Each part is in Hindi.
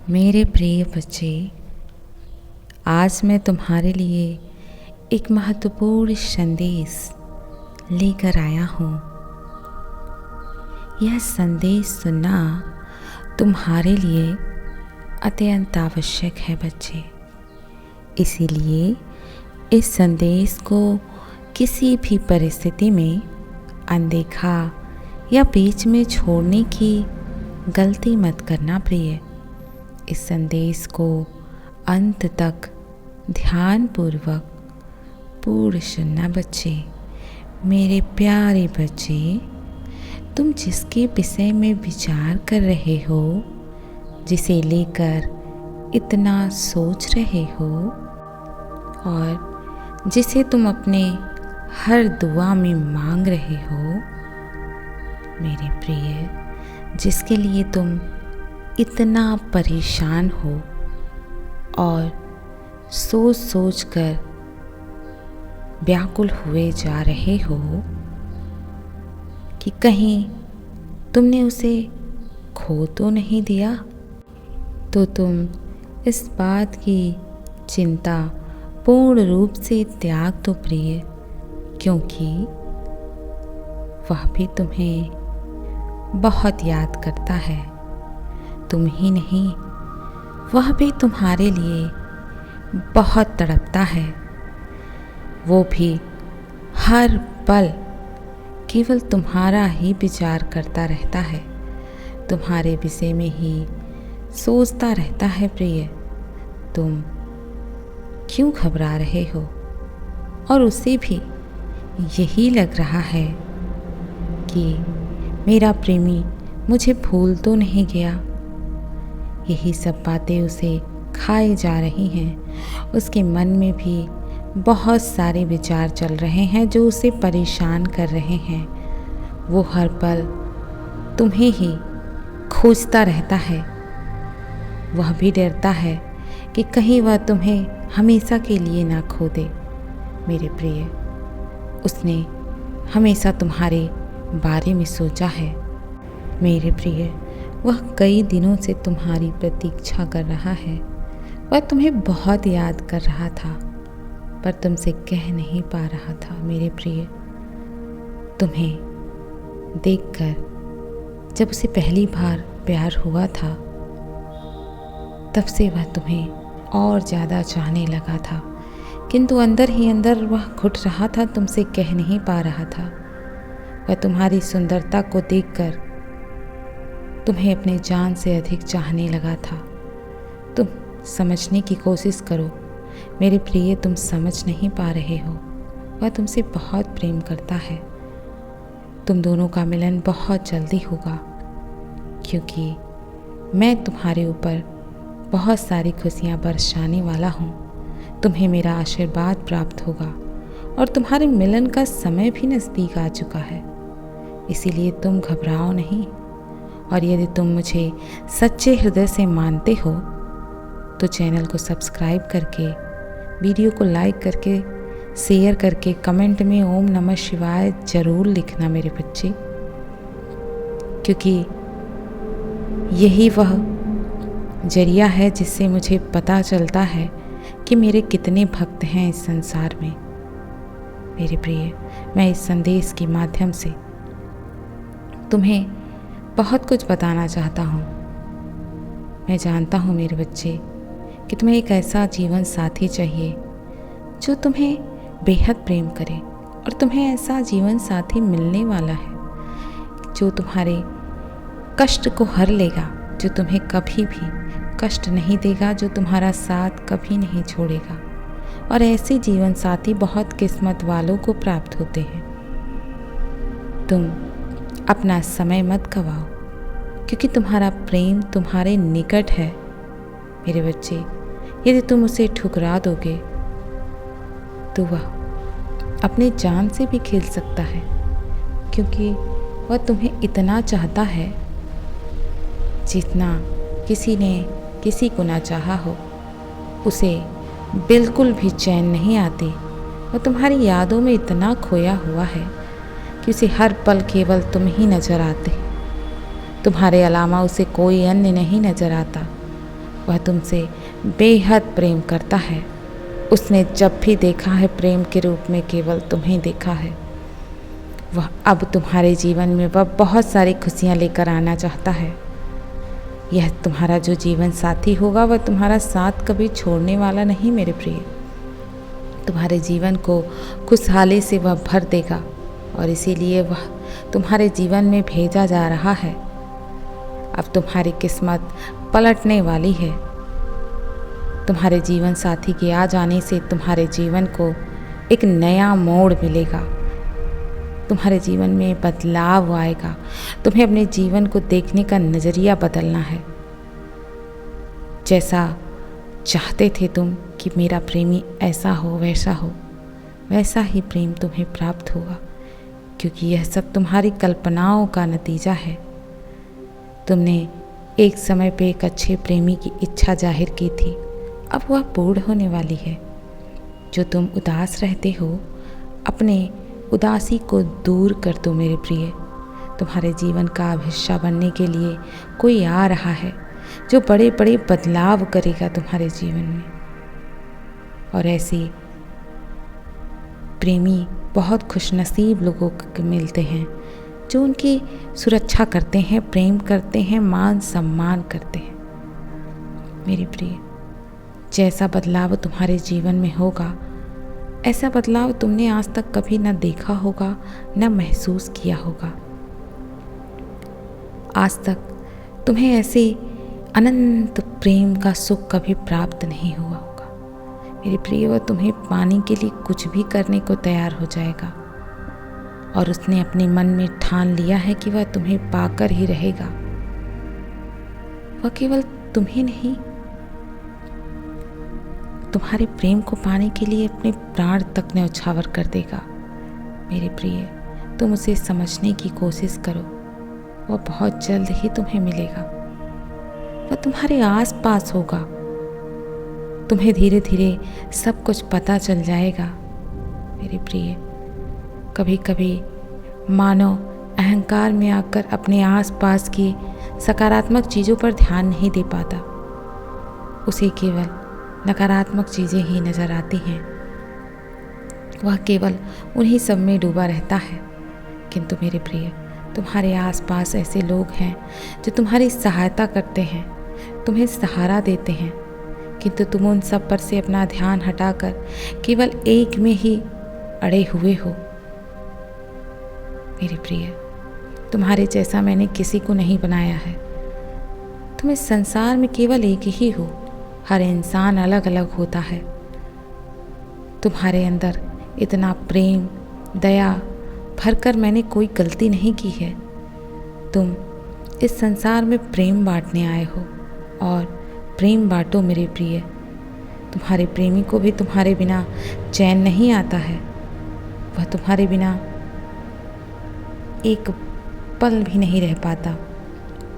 मेरे प्रिय बच्चे, आज मैं तुम्हारे लिए एक महत्वपूर्ण संदेश लेकर आया हूँ। यह संदेश सुनना तुम्हारे लिए अत्यंत आवश्यक है बच्चे। इसीलिए इस संदेश को किसी भी परिस्थिति में अनदेखा या बीच में छोड़ने की गलती मत करना प्रिय। इस संदेश को अंत तक ध्यानपूर्वक पूर्ण सुनना बच्चे। मेरे प्यारे बच्चे, तुम जिसके विषय में विचार कर रहे हो, जिसे लेकर इतना सोच रहे हो और जिसे तुम अपने हर दुआ में मांग रहे हो, मेरे प्रिय, जिसके लिए तुम इतना परेशान हो और सोच सोच कर व्याकुल हुए जा रहे हो कि कहीं तुमने उसे खो तो नहीं दिया, तो तुम इस बात की चिंता पूर्ण रूप से त्याग दो प्रिय, क्योंकि वह भी तुम्हें बहुत याद करता है। तुम ही नहीं, वह भी तुम्हारे लिए बहुत तड़पता है। वो भी हर पल केवल तुम्हारा ही विचार करता रहता है, तुम्हारे विषय में ही सोचता रहता है प्रिय। तुम क्यों घबरा रहे हो? और उसे भी यही लग रहा है कि मेरा प्रेमी मुझे भूल तो नहीं गया। यही सब बातें उसे खाए जा रही हैं। उसके मन में भी बहुत सारे विचार चल रहे हैं जो उसे परेशान कर रहे हैं। वो हर पल तुम्हें ही खोजता रहता है। वह भी डरता है कि कहीं वह तुम्हें हमेशा के लिए ना खो दे। मेरे प्रिय, उसने हमेशा तुम्हारे बारे में सोचा है। मेरे प्रिय, वह कई दिनों से तुम्हारी प्रतीक्षा कर रहा है। वह तुम्हें बहुत याद कर रहा था, पर तुमसे कह नहीं पा रहा था। मेरे प्रिय, तुम्हें देखकर जब उसे पहली बार प्यार हुआ था, तब से वह तुम्हें और ज़्यादा चाहने लगा था, किंतु अंदर ही अंदर वह घुट रहा था, तुमसे कह नहीं पा रहा था। वह तुम्हारी सुंदरता को देखकर तुम्हें अपने जान से अधिक चाहने लगा था। तुम समझने की कोशिश करो मेरे प्रिय, तुम समझ नहीं पा रहे हो। वह तुमसे बहुत प्रेम करता है। तुम दोनों का मिलन बहुत जल्दी होगा, क्योंकि मैं तुम्हारे ऊपर बहुत सारी खुशियाँ बरसाने वाला हूँ। तुम्हें मेरा आशीर्वाद प्राप्त होगा और तुम्हारे मिलन का समय भी नज़दीक आ चुका है। इसीलिए तुम घबराओ नहीं। और यदि तुम मुझे सच्चे हृदय से मानते हो तो चैनल को सब्सक्राइब करके, वीडियो को लाइक करके, शेयर करके, कमेंट में ओम नमः शिवाय ज़रूर लिखना मेरे बच्चे, क्योंकि यही वह जरिया है जिससे मुझे पता चलता है कि मेरे कितने भक्त हैं इस संसार में। मेरे प्रिय, मैं इस संदेश के माध्यम से तुम्हें बहुत कुछ बताना चाहता हूँ। मैं जानता हूँ मेरे बच्चे कि तुम्हें एक ऐसा जीवन साथी चाहिए जो तुम्हें बेहद प्रेम करे, और तुम्हें ऐसा जीवन साथी मिलने वाला है जो तुम्हारे कष्ट को हर लेगा, जो तुम्हें कभी भी कष्ट नहीं देगा, जो तुम्हारा साथ कभी नहीं छोड़ेगा। और ऐसे जीवन साथी बहुत किस्मत वालों को प्राप्त होते हैं। तुम अपना समय मत गवाओ, क्योंकि तुम्हारा प्रेम तुम्हारे निकट है। मेरे बच्चे, यदि तुम उसे ठुकरा दोगे तो वह अपने जान से भी खेल सकता है, क्योंकि वह तुम्हें इतना चाहता है जितना किसी ने किसी को ना चाहा हो। उसे बिल्कुल भी चैन नहीं आती। वह तुम्हारी यादों में इतना खोया हुआ है कि उसे हर पल केवल तुम ही नज़र आते। तुम्हारे अलावा उसे कोई अन्य नहीं नज़र आता। वह तुमसे बेहद प्रेम करता है। उसने जब भी देखा है प्रेम के रूप में केवल तुम्हें देखा है। वह अब तुम्हारे जीवन में वह बहुत सारी खुशियाँ लेकर आना चाहता है। यह तुम्हारा जो जीवन साथी होगा वह तुम्हारा साथ कभी छोड़ने वाला नहीं मेरे प्रिय। तुम्हारे जीवन को खुशहाली से वह भर देगा और इसीलिए वह तुम्हारे जीवन में भेजा जा रहा है। अब तुम्हारी किस्मत पलटने वाली है। तुम्हारे जीवन साथी के आ जाने से तुम्हारे जीवन को एक नया मोड़ मिलेगा। तुम्हारे जीवन में बदलाव आएगा। तुम्हें अपने जीवन को देखने का नज़रिया बदलना है। जैसा चाहते थे तुम कि मेरा प्रेमी ऐसा हो वैसा ही प्रेम तुम्हें प्राप्त होगा, क्योंकि यह सब तुम्हारी कल्पनाओं का नतीजा है। तुमने एक समय पे एक अच्छे प्रेमी की इच्छा जाहिर की थी, अब वह पूर्ण होने वाली है। जो तुम उदास रहते हो, अपने उदासी को दूर कर दो मेरे प्रिय। तुम्हारे जीवन का अब हिस्सा बनने के लिए कोई आ रहा है जो बड़े बड़े बदलाव करेगा तुम्हारे जीवन में। और ऐसे प्रेमी बहुत खुशनसीब लोगों को मिलते हैं जो उनकी सुरक्षा करते हैं, प्रेम करते हैं, मान सम्मान करते हैं। मेरे प्रिय, जैसा बदलाव तुम्हारे जीवन में होगा, ऐसा बदलाव तुमने आज तक कभी न देखा होगा, न महसूस किया होगा। आज तक तुम्हें ऐसे अनंत प्रेम का सुख कभी प्राप्त नहीं हुआ होगा। मेरे प्रिय, वह तुम्हें पाने के लिए कुछ भी करने को तैयार हो जाएगा और उसने अपने मन में ठान लिया है कि वह तुम्हें पाकर ही रहेगा। वह केवल तुम्हें नहीं, तुम्हारे प्रेम को पाने के लिए अपने प्राण तक न्यौछावर कर देगा। मेरे प्रिय, तुम उसे समझने की कोशिश करो। वह बहुत जल्द ही तुम्हें मिलेगा। वह तुम्हारे आस पास होगा। तुम्हें धीरे धीरे सब कुछ पता चल जाएगा। मेरे प्रिय, कभी कभी मानव अहंकार में आकर अपने आसपास की सकारात्मक चीज़ों पर ध्यान नहीं दे पाता। उसे केवल नकारात्मक चीज़ें ही नज़र आती हैं। वह केवल उन्हीं सब में डूबा रहता है। किंतु मेरे प्रिय, तुम्हारे आसपास ऐसे लोग हैं जो तुम्हारी सहायता करते हैं, तुम्हें सहारा देते हैं, किंतु तुम उन सब पर से अपना ध्यान हटाकर केवल एक में ही अड़े हुए हो। मेरे प्रिय, तुम्हारे जैसा मैंने किसी को नहीं बनाया है। तुम इस संसार में केवल एक ही हो। हर इंसान अलग अलग होता है। तुम्हारे अंदर इतना प्रेम, दया भरकर मैंने कोई गलती नहीं की है। तुम इस संसार में प्रेम बांटने आए हो और प्रेम बांटो मेरे प्रिय। तुम्हारे प्रेमी को भी तुम्हारे बिना चैन नहीं आता है। वह तुम्हारे बिना एक पल भी नहीं रह पाता।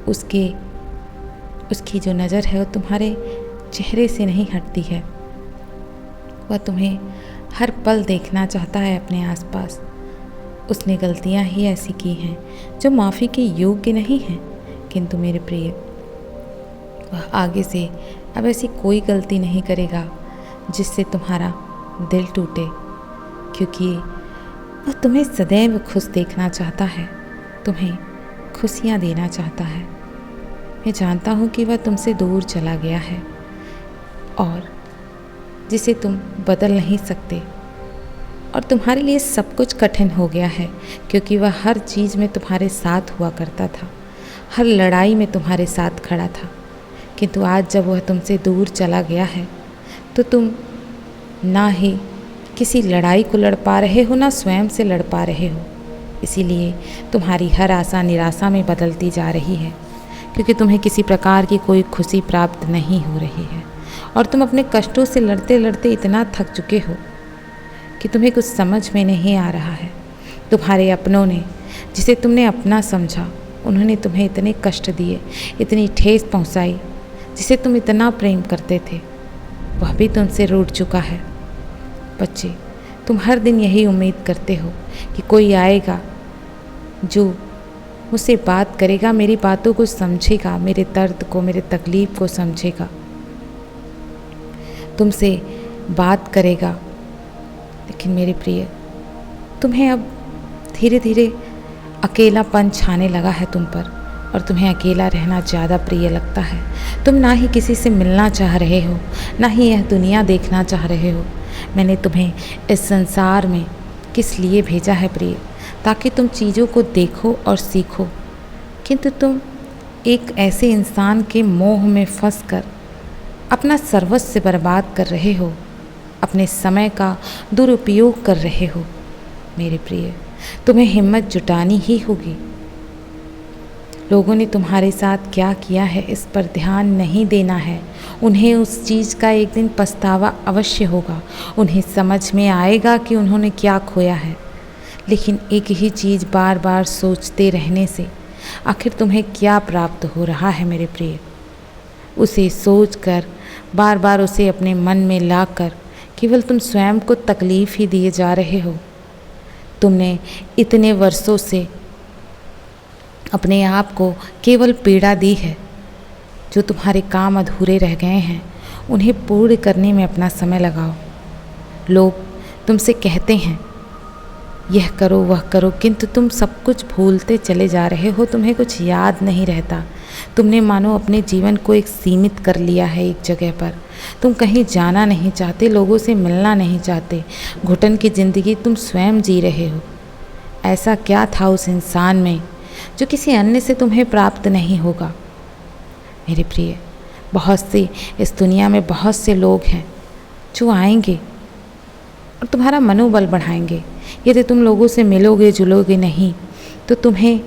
उसकी जो नज़र है वो तुम्हारे चेहरे से नहीं हटती है। वह तुम्हें हर पल देखना चाहता है अपने आसपास। उसने गलतियां ही ऐसी की हैं जो माफ़ी के योग्य नहीं हैं, किंतु मेरे प्रिय, वह आगे से अब ऐसी कोई गलती नहीं करेगा जिससे तुम्हारा दिल टूटे, क्योंकि वह तुम्हें सदैव खुश देखना चाहता है, तुम्हें खुशियाँ देना चाहता है। मैं जानता हूँ कि वह तुमसे दूर चला गया है और जिसे तुम बदल नहीं सकते, और तुम्हारे लिए सब कुछ कठिन हो गया है, क्योंकि वह हर चीज़ में तुम्हारे साथ हुआ करता था, हर लड़ाई में तुम्हारे साथ खड़ा था। किंतु आज जब वह तुमसे दूर चला गया है तो तुम ना ही किसी लड़ाई को लड़ पा रहे हो, ना स्वयं से लड़ पा रहे हो। इसीलिए तुम्हारी हर आशा निराशा में बदलती जा रही है, क्योंकि तुम्हें किसी प्रकार की कोई खुशी प्राप्त नहीं हो रही है और तुम अपने कष्टों से लड़ते लड़ते इतना थक चुके हो कि तुम्हें कुछ समझ में नहीं आ रहा है। तुम्हारे अपनों ने, जिसे तुमने अपना समझा, उन्होंने तुम्हें इतने कष्ट दिए, इतनी ठेस पहुंचाई, जिसे तुम इतना प्रेम करते थे, वह भी तुमसे रूठ चुका है। बच्चे, तुम हर दिन यही उम्मीद करते हो कि कोई आएगा जो मुझसे बात करेगा, मेरी बातों को समझेगा, मेरे दर्द को, मेरे तकलीफ़ को समझेगा, तुमसे बात करेगा। लेकिन मेरे प्रिय, तुम्हें अब धीरे धीरे अकेलापन छाने लगा है तुम पर, और तुम्हें अकेला रहना ज़्यादा प्रिय लगता है। तुम ना ही किसी से मिलना चाह रहे हो, ना ही यह दुनिया देखना चाह रहे हो। मैंने तुम्हें इस संसार में किस लिए भेजा है प्रिय? ताकि तुम चीज़ों को देखो और सीखो। किंतु तुम एक ऐसे इंसान के मोह में फंसकर अपना सर्वस्व बर्बाद कर रहे हो, अपने समय का दुरुपयोग कर रहे हो। मेरे प्रिय, तुम्हें हिम्मत जुटानी ही होगी। लोगों ने तुम्हारे साथ क्या किया है इस पर ध्यान नहीं देना है। उन्हें उस चीज़ का एक दिन पछतावा अवश्य होगा। उन्हें समझ में आएगा कि उन्होंने क्या खोया है। लेकिन एक ही चीज़ बार बार सोचते रहने से आखिर तुम्हें क्या प्राप्त हो रहा है मेरे प्रिय? उसे सोचकर, बार बार उसे अपने मन में लाकर केवल तुम स्वयं को तकलीफ़ ही दिए जा रहे हो। तुमने इतने वर्षों से अपने आप को केवल पीड़ा दी है। जो तुम्हारे काम अधूरे रह गए हैं उन्हें पूर्ण करने में अपना समय लगाओ। लोग तुमसे कहते हैं यह करो वह करो, किंतु तुम सब कुछ भूलते चले जा रहे हो। तुम्हें कुछ याद नहीं रहता। तुमने मानो अपने जीवन को एक सीमित कर लिया है एक जगह पर। तुम कहीं जाना नहीं चाहते, लोगों से मिलना नहीं चाहते। घुटन की ज़िंदगी तुम स्वयं जी रहे हो। ऐसा क्या था उस इंसान में जो किसी अन्य से तुम्हें प्राप्त नहीं होगा? मेरे प्रिय, इस दुनिया में बहुत से लोग हैं जो आएंगे और तुम्हारा मनोबल बढ़ाएंगे। यदि तुम लोगों से मिलोगे जुलोगे नहीं तो तुम्हें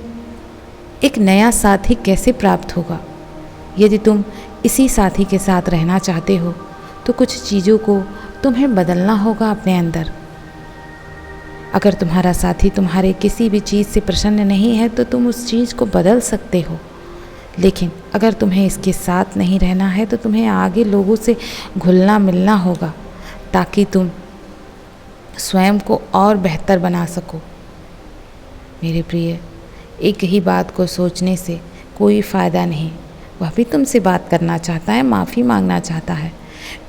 एक नया साथी कैसे प्राप्त होगा? यदि तुम इसी साथी के साथ रहना चाहते हो तो कुछ चीज़ों को तुम्हें बदलना होगा अपने अंदर। अगर तुम्हारा साथी तुम्हारे किसी भी चीज़ से प्रसन्न नहीं है तो तुम उस चीज़ को बदल सकते हो। लेकिन अगर तुम्हें इसके साथ नहीं रहना है तो तुम्हें आगे लोगों से घुलना मिलना होगा, ताकि तुम स्वयं को और बेहतर बना सको। मेरे प्रिय, एक ही बात को सोचने से कोई फ़ायदा नहीं। वह भी तुमसे बात करना चाहता है, माफ़ी मांगना चाहता है,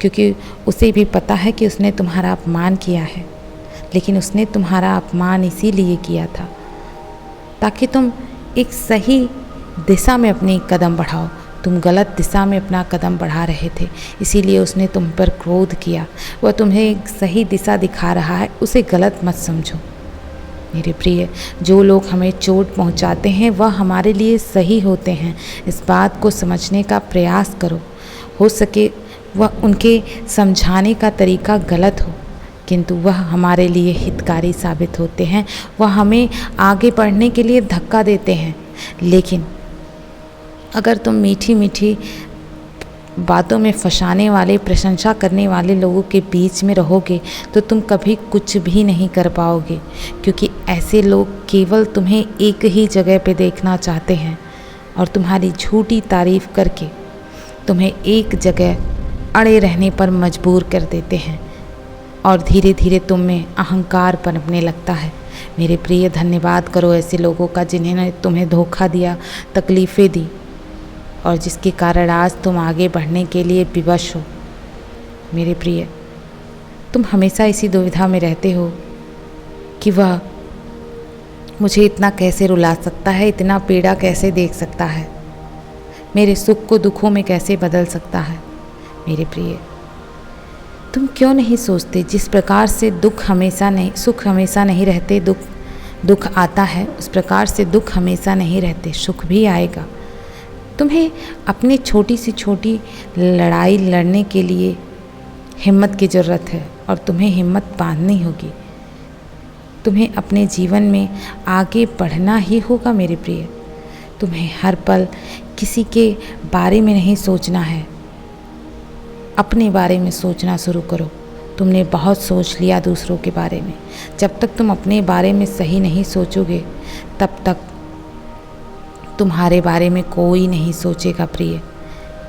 क्योंकि उसे भी पता है कि उसने तुम्हारा अपमान किया है। लेकिन उसने तुम्हारा अपमान इसीलिए किया था ताकि तुम एक सही दिशा में अपनी कदम बढ़ाओ। तुम गलत दिशा में अपना कदम बढ़ा रहे थे, इसीलिए उसने तुम पर क्रोध किया। वह तुम्हें एक सही दिशा दिखा रहा है, उसे गलत मत समझो। मेरे प्रिय, जो लोग हमें चोट पहुंचाते हैं वह हमारे लिए सही होते हैं। इस बात को समझने का प्रयास करो। हो सके वह उनके समझाने का तरीका गलत हो, किंतु वह हमारे लिए हितकारी साबित होते हैं। वह हमें आगे बढ़ने के लिए धक्का देते हैं। लेकिन अगर तुम मीठी मीठी बातों में फंसाने वाले, प्रशंसा करने वाले लोगों के बीच में रहोगे तो तुम कभी कुछ भी नहीं कर पाओगे, क्योंकि ऐसे लोग केवल तुम्हें एक ही जगह पे देखना चाहते हैं और तुम्हारी झूठी तारीफ करके तुम्हें एक जगह अड़े रहने पर मजबूर कर देते हैं और धीरे धीरे तुम में अहंकार पनपने लगता है। मेरे प्रिय, धन्यवाद करो ऐसे लोगों का जिन्होंने तुम्हें धोखा दिया, तकलीफ़ें दी और जिसके कारण आज तुम आगे बढ़ने के लिए विवश हो। मेरे प्रिय, तुम हमेशा इसी दुविधा में रहते हो कि वह मुझे इतना कैसे रुला सकता है, इतना पीड़ा कैसे देख सकता है, मेरे सुख को दुखों में कैसे बदल सकता है। मेरे प्रिय, तुम क्यों नहीं सोचते जिस प्रकार से सुख हमेशा नहीं रहते, दुख आता है, उस प्रकार से दुख हमेशा नहीं रहते, सुख भी आएगा। तुम्हें अपनी छोटी से छोटी लड़ाई लड़ने के लिए हिम्मत की ज़रूरत है और तुम्हें हिम्मत बांधनी होगी। तुम्हें अपने जीवन में आगे बढ़ना ही होगा मेरे प्रिय। तुम्हें हर पल किसी के बारे में नहीं सोचना है, अपने बारे में सोचना शुरू करो। तुमने बहुत सोच लिया दूसरों के बारे में। जब तक तुम अपने बारे में सही नहीं सोचोगे तब तक तुम्हारे बारे में कोई नहीं सोचेगा प्रिय।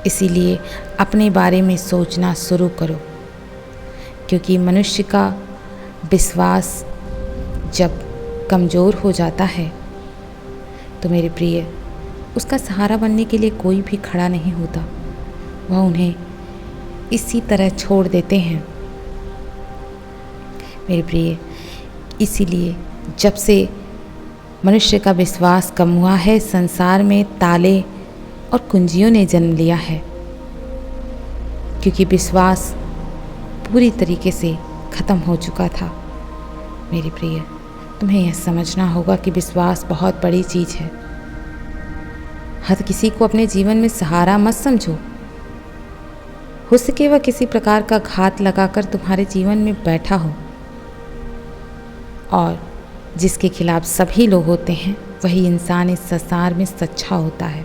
इसीलिए अपने बारे में सोचना शुरू करो, क्योंकि मनुष्य का विश्वास जब कमज़ोर हो जाता है तो मेरे प्रिय, उसका सहारा बनने के लिए कोई भी खड़ा नहीं होता। वह उन्हें इसी तरह छोड़ देते हैं मेरे प्रिय। इसीलिए जब से मनुष्य का विश्वास कम हुआ है, संसार में ताले और कुंजियों ने जन्म लिया है, क्योंकि विश्वास पूरी तरीके से ख़त्म हो चुका था मेरे प्रिय। तुम्हें यह समझना होगा कि विश्वास बहुत बड़ी चीज़ है। हर किसी को अपने जीवन में सहारा मत समझो। हो सके वह किसी प्रकार का घात लगाकर तुम्हारे जीवन में बैठा हो, और जिसके खिलाफ सभी लोग होते हैं वही इंसान इस संसार में सच्चा होता है।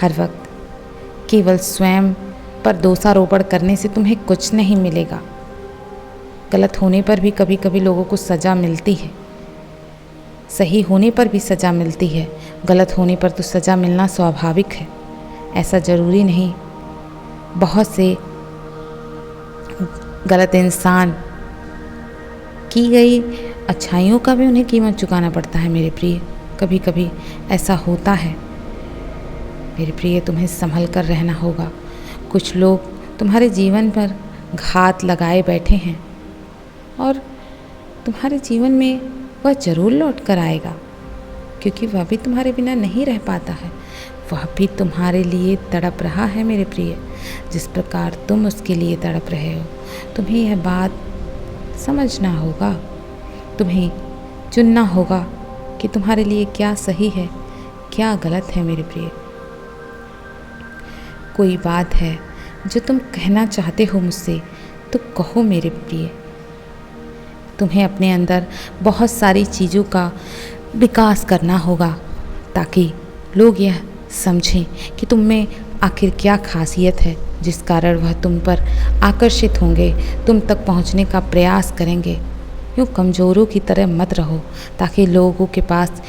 हर वक्त केवल स्वयं पर दोषारोपण करने से तुम्हें कुछ नहीं मिलेगा। गलत होने पर भी कभी कभी लोगों को सज़ा मिलती है, सही होने पर भी सज़ा मिलती है। गलत होने पर तो सज़ा मिलना स्वाभाविक है, ऐसा ज़रूरी नहीं। बहुत से गलत इंसान की गई अच्छाइयों का भी उन्हें कीमत चुकाना पड़ता है मेरे प्रिय। कभी कभी ऐसा होता है मेरे प्रिय, तुम्हें संभल कर रहना होगा। कुछ लोग तुम्हारे जीवन पर घात लगाए बैठे हैं और तुम्हारे जीवन में वह ज़रूर लौट कर आएगा, क्योंकि वह भी तुम्हारे बिना नहीं रह पाता है। वह भी तुम्हारे लिए तड़प रहा है मेरे प्रिय, जिस प्रकार तुम उसके लिए तड़प रहे हो। तुम्हें यह बात समझना होगा, तुम्हें चुनना होगा कि तुम्हारे लिए क्या सही है, क्या गलत है मेरे प्रिय। कोई बात है जो तुम कहना चाहते हो मुझसे तो कहो मेरे प्रिय। तुम्हें अपने अंदर बहुत सारी चीज़ों का विकास करना होगा, ताकि लोग यह समझें कि तुम में आखिर क्या खासियत है जिस कारण वह तुम पर आकर्षित होंगे, तुम तक पहुंचने का प्रयास करेंगे। यूँ कमज़ोरों की तरह मत रहो ताकि लोगों के पास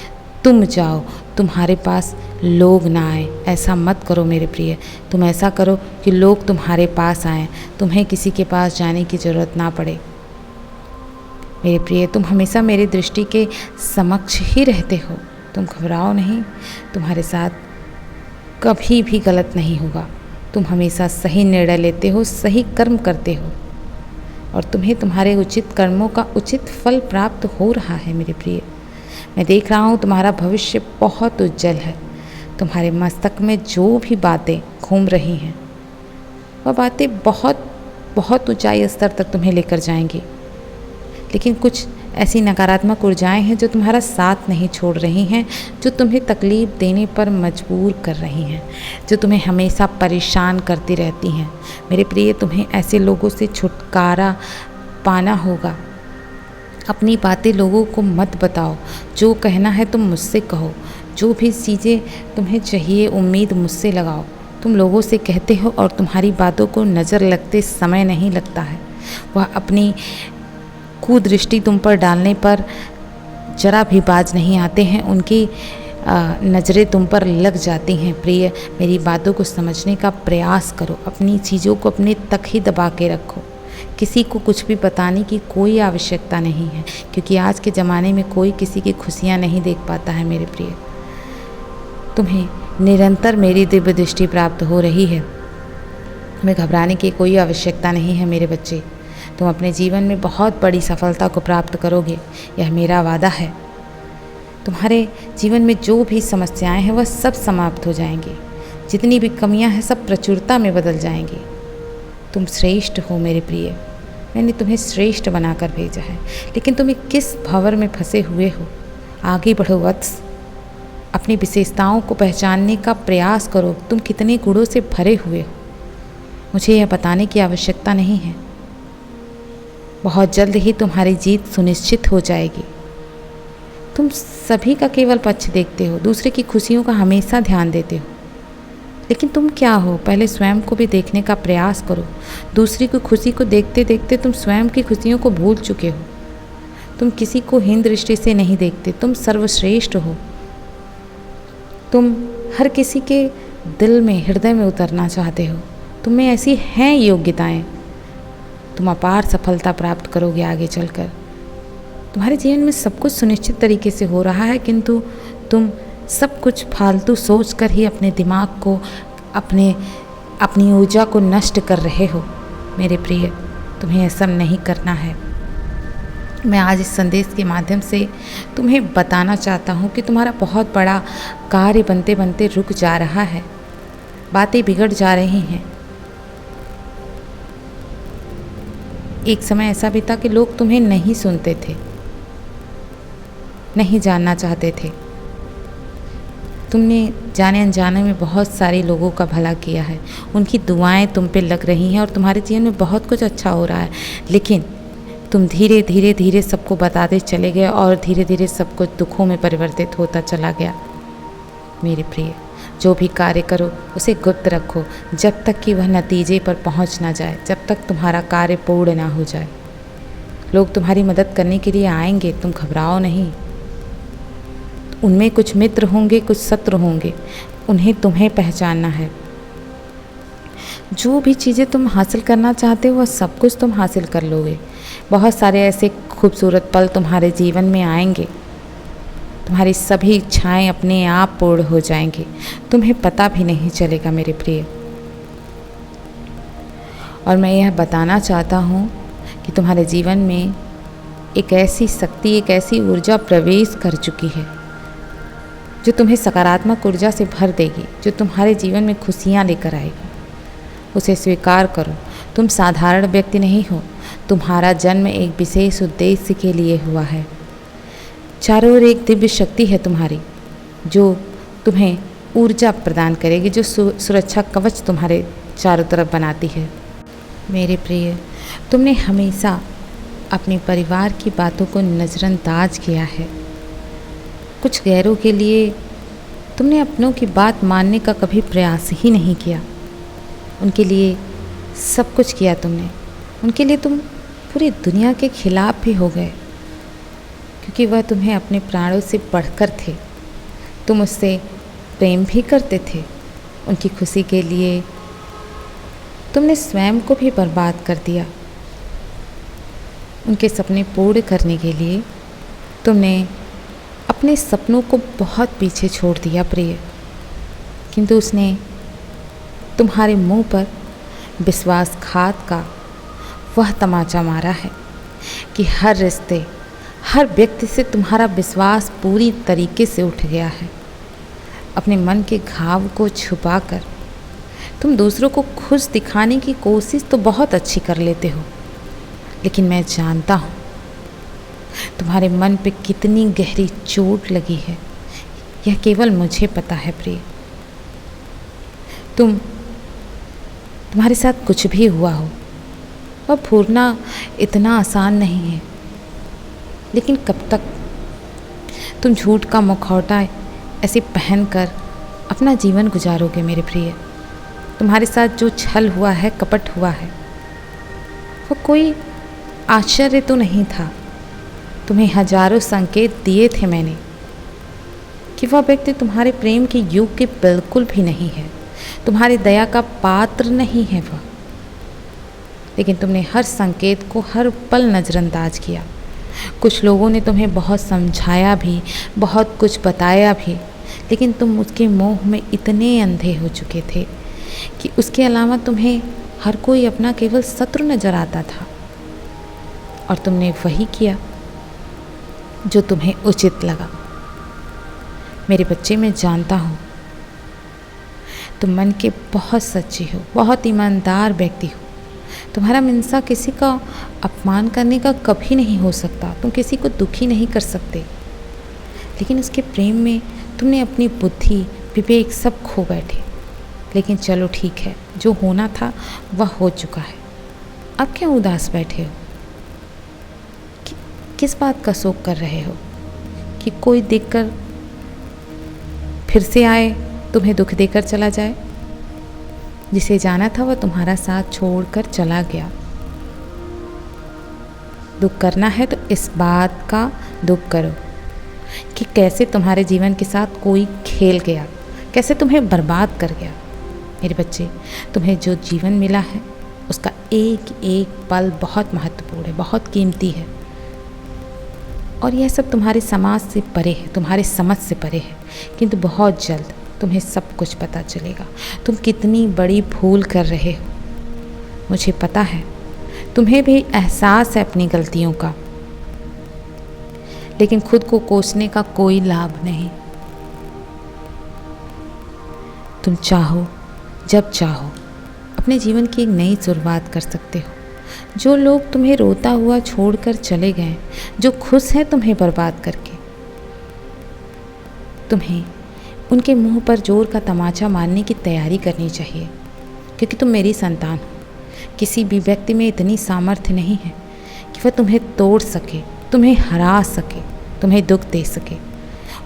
तुम जाओ, तुम्हारे पास लोग ना आए। ऐसा मत करो मेरे प्रिय। तुम ऐसा करो कि लोग तुम्हारे पास आएँ, तुम्हें किसी के पास जाने की ज़रूरत ना पड़े मेरे प्रिय। तुम हमेशा मेरी दृष्टि के समक्ष ही रहते हो, तुम घबराओ नहीं। तुम्हारे साथ कभी भी गलत नहीं होगा। तुम हमेशा सही निर्णय लेते हो, सही कर्म करते हो, और तुम्हें तुम्हारे उचित कर्मों का उचित फल प्राप्त हो रहा है मेरे प्रिय। मैं देख रहा हूँ तुम्हारा भविष्य बहुत उज्जवल है। तुम्हारे मस्तक में जो भी बातें घूम रही हैं वह बातें बहुत बहुत ऊंचाई स्तर तक तुम्हें लेकर जाएंगी, लेकिन कुछ ऐसी नकारात्मक ऊर्जाएं हैं जो तुम्हारा साथ नहीं छोड़ रही हैं, जो तुम्हें तकलीफ़ देने पर मजबूर कर रही हैं, जो तुम्हें हमेशा परेशान करती रहती हैं मेरे प्रिय। तुम्हें ऐसे लोगों से छुटकारा पाना होगा। अपनी बातें लोगों को मत बताओ, जो कहना है तुम मुझसे कहो। जो भी चीज़ें तुम्हें चाहिए उम्मीद मुझसे लगाओ। तुम लोगों से कहते हो और तुम्हारी बातों को नज़र लगते समय नहीं लगता है। वह अपनी कुदृष्टि तुम पर डालने पर जरा भी बाज नहीं आते हैं, उनकी नज़रें तुम पर लग जाती हैं। प्रिय, मेरी बातों को समझने का प्रयास करो। अपनी चीज़ों को अपने तक ही दबा के रखो। किसी को कुछ भी बताने की कोई आवश्यकता नहीं है, क्योंकि आज के ज़माने में कोई किसी की खुशियाँ नहीं देख पाता है मेरे प्रिय। तुम्हें निरंतर मेरी दिव्य दृष्टि प्राप्त हो रही है। तुम्हें घबराने की कोई आवश्यकता नहीं है मेरे बच्चे। तुम अपने जीवन में बहुत बड़ी सफलता को प्राप्त करोगे, यह मेरा वादा है। तुम्हारे जीवन में जो भी समस्याएं हैं वह सब समाप्त हो जाएंगी। जितनी भी कमियां हैं सब प्रचुरता में बदल जाएंगी। तुम श्रेष्ठ हो मेरे प्रिय। मैंने तुम्हें श्रेष्ठ बनाकर भेजा है, लेकिन तुम किस भंवर में फंसे हुए हो? आगे बढ़ो वत्स। अपनी विशेषताओं को पहचानने का प्रयास करो। तुम कितने गुणों से भरे हुए हो, मुझे यह बताने की आवश्यकता नहीं है। बहुत जल्द ही तुम्हारी जीत सुनिश्चित हो जाएगी। तुम सभी का केवल पक्ष देखते हो, दूसरे की खुशियों का हमेशा ध्यान देते हो, लेकिन तुम क्या हो पहले स्वयं को भी देखने का प्रयास करो। दूसरी की खुशी को देखते देखते तुम स्वयं की खुशियों को भूल चुके हो। तुम किसी को हीन दृष्टि से नहीं देखते, तुम सर्वश्रेष्ठ हो। तुम हर किसी के दिल में, हृदय में उतरना चाहते हो। तुम्हें ऐसी हैं योग्यताएं, तुम अपार सफलता प्राप्त करोगे आगे चलकर। तुम्हारे जीवन में सब कुछ सुनिश्चित तरीके से हो रहा है, किंतु तुम सब कुछ फालतू सोच कर ही अपने दिमाग को, अपने अपनी ऊर्जा को नष्ट कर रहे हो। मेरे प्रिय, तुम्हें ऐसा नहीं करना है। मैं आज इस संदेश के माध्यम से तुम्हें बताना चाहता हूँ कि तुम्हारा बहुत बड़ा कार्य बनते बनते रुक जा रहा है, बातें बिगड़ जा रही हैं। एक समय ऐसा भी था कि लोग तुम्हें नहीं सुनते थे, नहीं जानना चाहते थे। तुमने जाने अनजाने में बहुत सारे लोगों का भला किया है, उनकी दुआएं तुम पे लग रही हैं और तुम्हारे जीवन में बहुत कुछ अच्छा हो रहा है, लेकिन तुम धीरे धीरे धीरे सबको बताते चले गए और धीरे धीरे सब कुछ दुखों में परिवर्तित होता चला गया। मेरे प्रिय, जो भी कार्य करो उसे गुप्त रखो जब तक कि वह नतीजे पर पहुंच ना जाए, जब तक तुम्हारा कार्य पूर्ण ना हो जाए। लोग तुम्हारी मदद करने के लिए आएंगे, तुम घबराओ नहीं। उनमें कुछ मित्र होंगे, कुछ शत्रु होंगे, उन्हें तुम्हें पहचानना है। जो भी चीज़ें तुम हासिल करना चाहते हो वह सब कुछ तुम हासिल कर लोगे। बहुत सारे ऐसे खूबसूरत पल तुम्हारे जीवन में आएंगे, तुम्हारी सभी इच्छाएं अपने आप पूर्ण हो जाएंगी, तुम्हें पता भी नहीं चलेगा मेरे प्रिय। और मैं यह बताना चाहता हूँ कि तुम्हारे जीवन में एक ऐसी शक्ति, एक ऐसी ऊर्जा प्रवेश कर चुकी है जो तुम्हें सकारात्मक ऊर्जा से भर देगी, जो तुम्हारे जीवन में खुशियाँ लेकर आएगी। उसे स्वीकार करो। तुम साधारण व्यक्ति नहीं हो, तुम्हारा जन्म एक विशेष उद्देश्य के लिए हुआ है। चारों ओर एक दिव्य शक्ति है तुम्हारी जो तुम्हें ऊर्जा प्रदान करेगी, जो सुरक्षा कवच तुम्हारे चारों तरफ बनाती है। मेरे प्रिय, तुमने हमेशा अपने परिवार की बातों को नज़रअंदाज किया है। कुछ गैरों के लिए तुमने अपनों की बात मानने का कभी प्रयास ही नहीं किया। उनके लिए सब कुछ किया तुमने, उनके लिए तुम पूरी दुनिया के खिलाफ भी हो गए, क्योंकि वह तुम्हें अपने प्राणों से बढ़कर थे। तुम उससे प्रेम भी करते थे। उनकी खुशी के लिए तुमने स्वयं को भी बर्बाद कर दिया। उनके सपने पूर्ण करने के लिए तुमने अपने सपनों को बहुत पीछे छोड़ दिया प्रिय, किंतु उसने तुम्हारे मुंह पर विश्वासघात का वह तमाचा मारा है कि हर रिश्ते, हर व्यक्ति से तुम्हारा विश्वास पूरी तरीके से उठ गया है। अपने मन के घाव को छुपाकर तुम दूसरों को खुश दिखाने की कोशिश तो बहुत अच्छी कर लेते हो, लेकिन मैं जानता हूँ तुम्हारे मन पे कितनी गहरी चोट लगी है, यह केवल मुझे पता है प्रिय। तुम्हारे साथ कुछ भी हुआ हो वह भूलना इतना आसान नहीं है, लेकिन कब तक तुम झूठ का मुखौटा ऐसे पहनकर अपना जीवन गुजारोगे मेरे प्रिय। तुम्हारे साथ जो छल हुआ है, कपट हुआ है, वो कोई आश्चर्य तो नहीं था। तुम्हें हजारों संकेत दिए थे मैंने कि वह व्यक्ति तुम्हारे प्रेम के योग्य बिल्कुल भी नहीं है, तुम्हारी दया का पात्र नहीं है वह, लेकिन तुमने हर संकेत को हर पल नज़रअंदाज किया। कुछ लोगों ने तुम्हें बहुत समझाया भी, बहुत कुछ बताया भी, लेकिन तुम उसके मोह में इतने अंधे हो चुके थे कि उसके अलावा तुम्हें हर कोई अपना केवल शत्रु नजर आता था, और तुमने वही किया जो तुम्हें उचित लगा। मेरे बच्चे, मैं जानता हूँ तुम मन के बहुत सच्चे हो, बहुत ईमानदार व्यक्ति हो। तुम्हारा मनसा किसी का अपमान करने का कभी नहीं हो सकता, तुम किसी को दुखी नहीं कर सकते, लेकिन उसके प्रेम में तुमने अपनी बुद्धि, विवेक सब खो बैठे। लेकिन चलो ठीक है, जो होना था वह हो चुका है। अब क्यों उदास बैठे हो? किस बात का शोक कर रहे हो कि कोई देखकर फिर से आए, तुम्हें दुख देकर चला जाए? जिसे जाना था वह तुम्हारा साथ छोड़कर चला गया। दुख करना है तो इस बात का दुख करो कि कैसे तुम्हारे जीवन के साथ कोई खेल गया, कैसे तुम्हें बर्बाद कर गया। मेरे बच्चे, तुम्हें जो जीवन मिला है उसका एक एक पल बहुत महत्वपूर्ण है, बहुत कीमती है, और यह सब तुम्हारे समाज से परे है, तुम्हारे समझ से परे है, किंतु बहुत जल्द तुम्हें सब कुछ पता चलेगा तुम कितनी बड़ी भूल कर रहे हो। मुझे पता है, तुम्हें भी एहसास है अपनी गलतियों का, लेकिन खुद को कोसने का कोई लाभ नहीं। तुम चाहो, जब चाहो अपने जीवन की एक नई शुरुआत कर सकते हो। जो लोग तुम्हें रोता हुआ छोड़कर चले गए, जो खुश हैं तुम्हें बर्बाद करके, तुम्हें उनके मुंह पर जोर का तमाचा मारने की तैयारी करनी चाहिए, क्योंकि तुम मेरी संतान हो। किसी भी व्यक्ति में इतनी सामर्थ्य नहीं है कि वह तुम्हें तोड़ सके, तुम्हें हरा सके, तुम्हें दुख दे सके।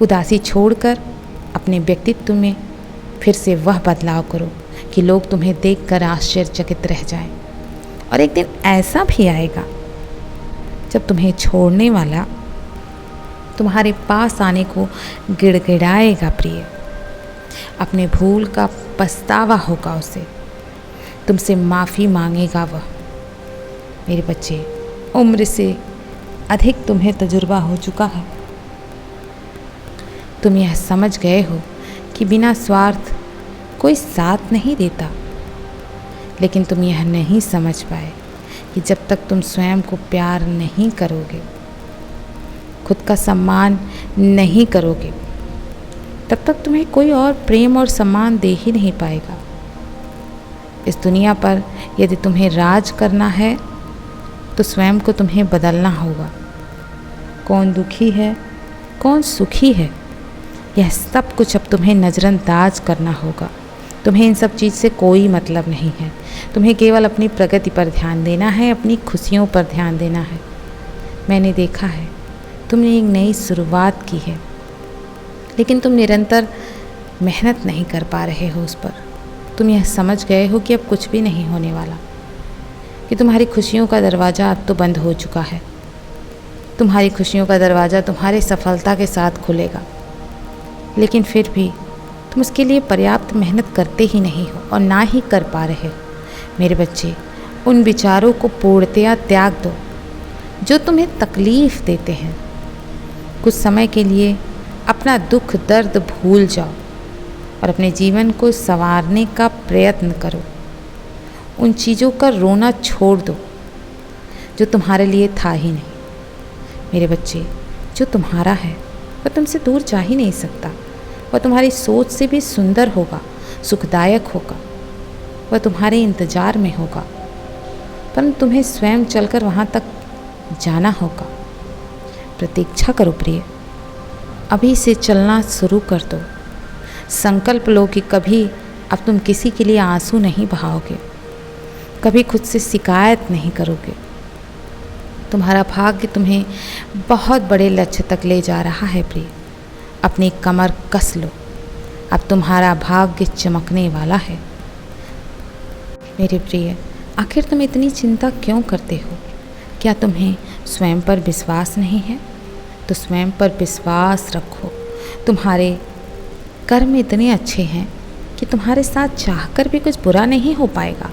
उदासी छोड़कर अपने व्यक्तित्व में फिर से वह बदलाव करो कि लोग तुम्हें देखकर आश्चर्यचकित रह जाएं। और एक दिन ऐसा भी आएगा जब तुम्हें छोड़ने वाला तुम्हारे पास आने को गिड़गिड़ाएगा प्रिय। अपने भूल का पछतावा होगा उसे, तुमसे माफ़ी मांगेगा वह। मेरे बच्चे, उम्र से अधिक तुम्हें तजुर्बा हो चुका है। तुम यह समझ गए हो कि बिना स्वार्थ कोई साथ नहीं देता, लेकिन तुम यह नहीं समझ पाए कि जब तक तुम स्वयं को प्यार नहीं करोगे, खुद का सम्मान नहीं करोगे, तब तक तुम्हें कोई और प्रेम और सम्मान दे ही नहीं पाएगा। इस दुनिया पर यदि तुम्हें राज करना है तो स्वयं को तुम्हें बदलना होगा। कौन दुखी है, कौन सुखी है, यह सब कुछ अब तुम्हें नज़रअंदाज करना होगा। तुम्हें इन सब चीज़ से कोई मतलब नहीं है। तुम्हें केवल अपनी प्रगति पर ध्यान देना है, अपनी खुशियों पर ध्यान देना है। मैंने देखा है तुमने एक नई शुरुआत की है, लेकिन तुम निरंतर मेहनत नहीं कर पा रहे हो उस पर। तुम यह समझ गए हो कि अब कुछ भी नहीं होने वाला, कि तुम्हारी खुशियों का दरवाज़ा अब तो बंद हो चुका है। तुम्हारी खुशियों का दरवाज़ा तुम्हारी सफलता के साथ खुलेगा, लेकिन फिर भी तुम उसके लिए पर्याप्त मेहनत करते ही नहीं हो और ना ही कर पा रहे हो। मेरे बच्चे, उन विचारों को पूर्णतया त्याग दो जो तुम्हें तकलीफ़ देते हैं। कुछ समय के लिए अपना दुख दर्द भूल जाओ और अपने जीवन को संवारने का प्रयत्न करो। उन चीज़ों का रोना छोड़ दो जो तुम्हारे लिए था ही नहीं। मेरे बच्चे, जो तुम्हारा है वह तुमसे दूर जा ही नहीं सकता। वह तुम्हारी सोच से भी सुंदर होगा, सुखदायक होगा। वह तुम्हारे इंतज़ार में होगा, परंतु तुम्हें स्वयं चलकर वहाँ तक जाना होगा। प्रतीक्षा करो प्रिय, अभी से चलना शुरू कर दो। संकल्प लो कि कभी अब तुम किसी के लिए आंसू नहीं बहाओगे, कभी खुद से शिकायत नहीं करोगे। तुम्हारा भाग्य तुम्हें बहुत बड़े लक्ष्य तक ले जा रहा है प्रिय। अपनी कमर कस लो, अब तुम्हारा भाग्य चमकने वाला है। मेरे प्रिय, आखिर तुम इतनी चिंता क्यों करते हो? क्या तुम्हें स्वयं पर विश्वास नहीं है? तो स्वयं पर विश्वास रखो। तुम्हारे कर्म इतने अच्छे हैं कि तुम्हारे साथ चाहकर भी कुछ बुरा नहीं हो पाएगा।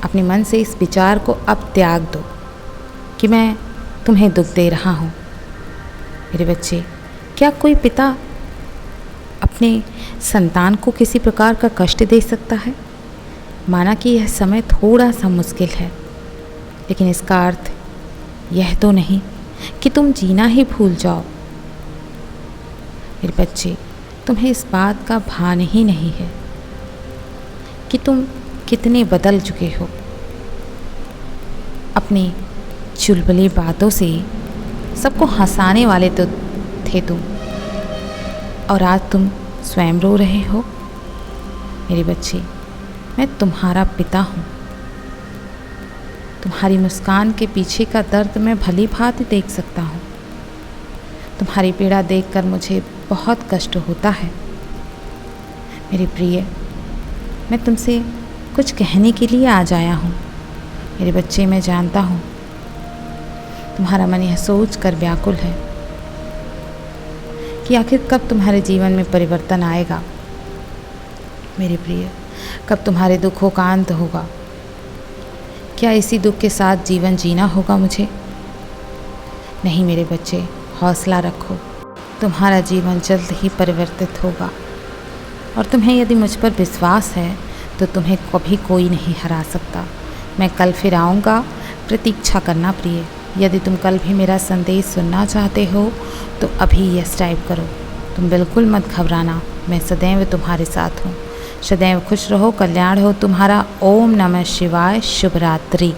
अपने मन से इस विचार को अब त्याग दो कि मैं तुम्हें दुख दे रहा हूँ। मेरे बच्चे, क्या कोई पिता अपने संतान को किसी प्रकार का कष्ट दे सकता है? माना कि यह समय थोड़ा सा मुश्किल है, लेकिन इसका अर्थ यह तो नहीं कि तुम जीना ही भूल जाओ। मेरे बच्चे, तुम्हें इस बात का भान ही नहीं है कि तुम कितने बदल चुके हो। अपनी चुलबुली बातों से सबको हंसाने वाले तो थे तुम, और आज तुम स्वयं रो रहे हो। मेरे बच्चे, मैं तुम्हारा पिता हूँ। तुम्हारी मुस्कान के पीछे का दर्द मैं भली भांति देख सकता हूँ। तुम्हारी पीड़ा देखकर मुझे बहुत कष्ट होता है। मेरे प्रिय, मैं तुमसे कुछ कहने के लिए आज आया हूँ। मेरे बच्चे, मैं जानता हूँ तुम्हारा मन यह सोच कर व्याकुल है कि आखिर कब तुम्हारे जीवन में परिवर्तन आएगा। मेरे प्रिय, कब तुम्हारे दुखों का अंत होगा? क्या इसी दुख के साथ जीवन जीना होगा मुझे? नहीं मेरे बच्चे, हौसला रखो। तुम्हारा जीवन जल्द ही परिवर्तित होगा। और तुम्हें यदि मुझ पर विश्वास है तो तुम्हें कभी कोई नहीं हरा सकता। मैं कल फिर आऊँगा, प्रतीक्षा करना प्रिय। यदि तुम कल भी मेरा संदेश सुनना चाहते हो तो अभी यस टाइप करो। तुम बिल्कुल मत घबराना, मैं सदैव तुम्हारे साथ हूँ। सदैव खुश रहो, कल्याण हो तुम्हारा। ओम नमः शिवाय। शुभ रात्रि।